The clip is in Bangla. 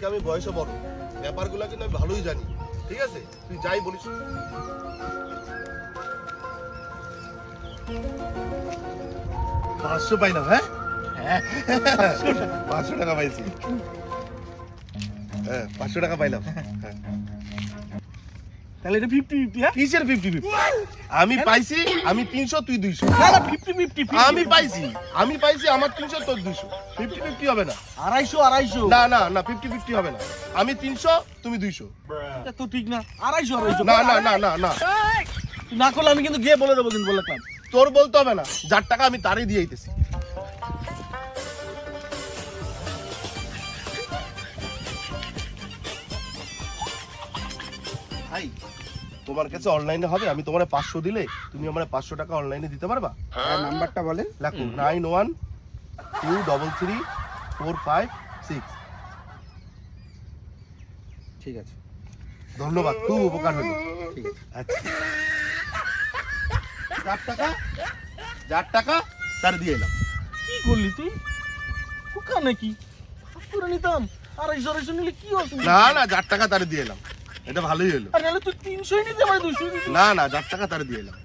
থেকে আমি বয়সে বড়, ব্যাপারগুলো কিন্তু আমি ভালোই জানি, ঠিক আছে? তুই যাই বলিস। 500 পাইলাম। হ্যাঁ, 500 টাকা পাইছি। হ্যাঁ, 500 টাকা পাইলাম। তাহলে এটা 50-50। হ্যাঁ, কিসের 50-50? আমি পাইছি, আমি 300, তুই 200। না না 50-50। আমি পাইছি আমার 300, তোর 200। 50-50 হবে না। 250 না না না, 50-50 হবে না। আমি 300, তুমি 200। এটা তো ঠিক না। 250 না না না না না, না করলে আমি কিন্তু গিয়ে বলে দেবো, কিন্তু বলে দিলাম। তোর বলতে হবে না, যার টাকা আমি তারই দিয়ে দিতেছি। ভাই, তোমার কাছে অনলাইনে হবে? আমি তোমার 500 দিলে তুমি আমার 500 টাকা অনলাইনে দিতে পারবা? হ্যাঁ, নাম্বারটা বলেন। লেখো 91233456। ঠিক আছে, ধন্যবাদ, খুব উপকার হলো। ঠিক আছে। আচ্ছা, যার টাকা তার দিয়ে এলাম। কি করলি তুই? কুকা নাকি? হাফ করে নিতাম। 250 নিলে কি অসুবিধা? না না, যার টাকা তার দিয়ে এলাম, এটা ভালোই হলো। আর নাহলে তুই 300 নিতে, মানে 200 নিতে। না না, যার টাকা তার দিয়ে এলাম।